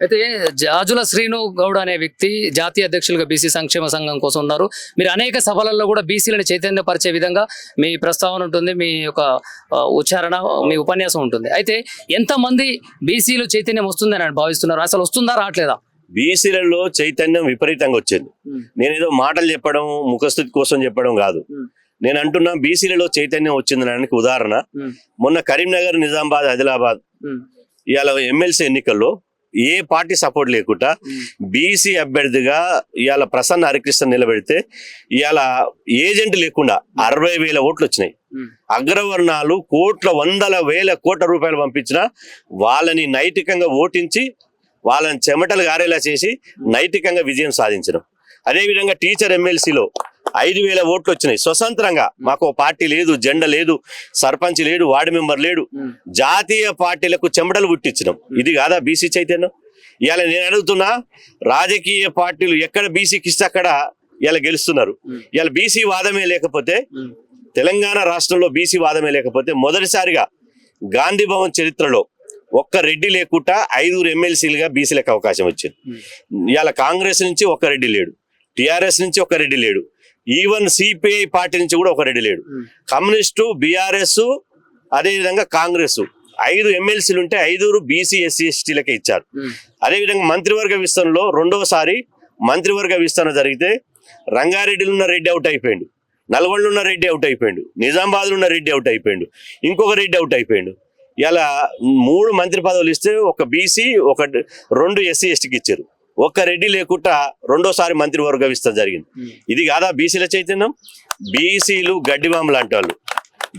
అయితే జాజుల శ్రీను గౌడ్ అనే వ్యక్తి జాతీయ అధ్యక్షులుగా బీసీ సంక్షేమ సంఘం కోసం ఉన్నారు. మీరు అనేక సభలలో కూడా బీసీలను చైతన్యపరిచే విధంగా మీ ప్రస్తావన ఉంటుంది, మీ యొక్క ఉచ్చారణ, మీ ఉపన్యాసం ఉంటుంది. అయితే ఎంతమంది బీసీలు చైతన్యం వస్తుందని భావిస్తున్నారు? అసలు వస్తుందా రావట్లేదా? బీసీలలో చైతన్యం విపరీతంగా వచ్చింది. నేనేదో మాటలు చెప్పడం, ముఖస్థుతి కోసం చెప్పడం కాదు. నేను అంటున్నా బీసీలలో చైతన్యం వచ్చిందనడానికి ఉదాహరణ మొన్న కరీంనగర్, నిజామాబాద్, ఆదిలాబాద్ ఇవాళ ఎమ్మెల్సీ ఎన్నికల్లో ఏ పార్టీ సపోర్ట్ లేకుండా బీసీ అభ్యర్థిగా ఇవాళ ప్రసన్న హరికృష్ణ నిలబెడితే ఇవాళ ఏజెంట్ లేకుండా 60,000 ఓట్లు వచ్చినాయి. అగ్రవర్ణాలు వందల వేల కోట్ల రూపాయలు పంపించిన వాళ్ళని నైతికంగా ఓటించి వాళ్ళని చెమటలు గారేలా చేసి నైతికంగా విజయం సాధించడం. అదేవిధంగా టీచర్ ఎమ్మెల్సీలో 5,000 ఓట్లు వచ్చినాయి స్వతంత్రంగా. మాకు పార్టీ లేదు, జెండా లేదు, సర్పంచ్ లేడు, వార్డు మెంబర్ లేడు. జాతీయ పార్టీలకు చెమటలు పుట్టించడం ఇది కాదా బీసీ చైతన్యం? ఇవాళ నేను అడుగుతున్నా, రాజకీయ పార్టీలు ఎక్కడ బీసీకి ఇస్తే అక్కడ ఇలా గెలుస్తున్నారు. ఇవాళ బీసీ వాదమే లేకపోతే, తెలంగాణ రాష్ట్రంలో బీసీ వాదమే లేకపోతే మొదటిసారిగా గాంధీ భవన్ చరిత్రలో ఒక్క రెడ్డి లేకుండా 5 ఎమ్మెల్సీలుగా బీసీలకు అవకాశం వచ్చింది. ఇవాళ కాంగ్రెస్ నుంచి ఒక్క రెడ్డి లేడు, టీఆర్ఎస్ నుంచి ఒక్క రెడ్డి లేడు, ఈవెన్ సిపిఐ పార్టీ నుంచి కూడా ఒక రెడ్డి లేడు. కమ్యూనిస్టు, బీఆర్ఎస్, అదేవిధంగా కాంగ్రెస్ 5 ఎమ్మెల్సీలు ఉంటే 5 బీసీ, ఎస్సీ, ఎస్టీలకే ఇచ్చారు. అదేవిధంగా మంత్రివర్గ విస్తరణలో రెండోసారి మంత్రివర్గ విస్తరణ జరిగితే రంగారెడ్డిలో ఉన్న రెడ్డి అవుట్ అయిపోయాడు, నల్గొండలో ఉన్న రెడ్డి అవుట్ అయిపోయాడు, నిజామాబాద్లో ఉన్న రెడ్డి అవుట్ అయిపోయాడు, ఇంకొక రెడ్డి అవుట్ అయిపోయాడు. ఇలా 3 మంత్రి పదవులు ఇస్తే ఒక బీసీ, 2 ఎస్సీ, ఎస్టీకి ఇచ్చారు. ఒక్క రెడ్డి లేకుండా రెండోసారి మంత్రివర్గ విస్తరణ జరిగింది. ఇది కాదా బీసీల చైతన్యం? బీసీలు గడ్డివాము లాంటి వాళ్ళు.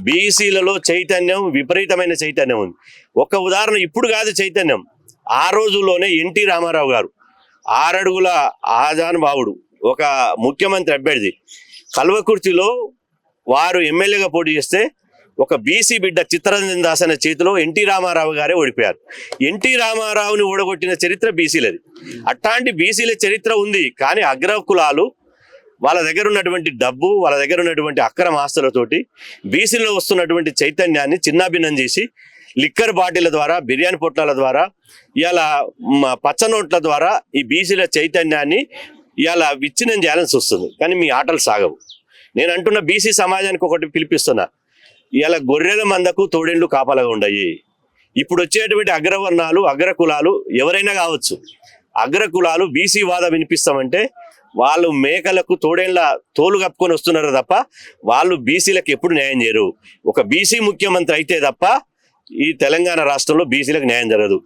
బీసీలలో చైతన్యం, విపరీతమైన చైతన్యం ఉంది. ఒక ఉదాహరణ, ఇప్పుడు కాదు చైతన్యం, ఆ రోజుల్లోనే ఎన్టీ రామారావు గారు 6 అడుగుల ఆజానుభావుడు, ఒక ముఖ్యమంత్రి అభ్యర్థి, కల్వకుర్తిలో వారు ఎమ్మెల్యేగా పోటీ చేస్తే ఒక బీసీ బిడ్డ చిత్తరంజన్ దాస్ అనే చేతిలో ఎన్టీ రామారావు గారే ఓడిపోయారు. ఎన్టీ రామారావుని ఓడగొట్టిన చరిత్ర బీసీలది. అట్లాంటి బీసీల చరిత్ర ఉంది. కానీ అగ్రకులాలు వాళ్ళ దగ్గర ఉన్నటువంటి డబ్బు, వాళ్ళ దగ్గర ఉన్నటువంటి అక్రమ ఆస్తులతోటి బీసీలో వస్తున్నటువంటి చైతన్యాన్ని చిన్నాభిన్నం చేసి లిక్కర్ బాటిల ద్వారా, బిర్యానీ పొట్లాల ద్వారా, ఇలా పచ్చ నోట్ల ద్వారా ఈ బీసీల చైతన్యాన్ని ఇలా విచ్ఛిన్నం చేయాల్సి వస్తుంది. కానీ మీ ఆటలు సాగవు. నేను అంటున్న బీసీ సమాజానికి ఒకటి పిలిపిస్తున్నా, ఇలా గొర్రెల మందకు తోడేళ్లు కాపలాగా ఉన్నాయి. ఇప్పుడు వచ్చేటువంటి అగ్రవర్ణాలు, అగ్రకులాలు ఎవరైనా కావచ్చు, అగ్రకులాలు బీసీ వాదం వినిపిస్తామంటే వాళ్ళు మేకలకు తోడేళ్ల తోలు కప్పుకొని వస్తున్నారు తప్ప వాళ్ళు బీసీలకు ఎప్పుడు న్యాయం చేయరు. ఒక బీసీ ముఖ్యమంత్రి అయితే తప్ప ఈ తెలంగాణ రాష్ట్రంలో బీసీలకు న్యాయం జరగదు.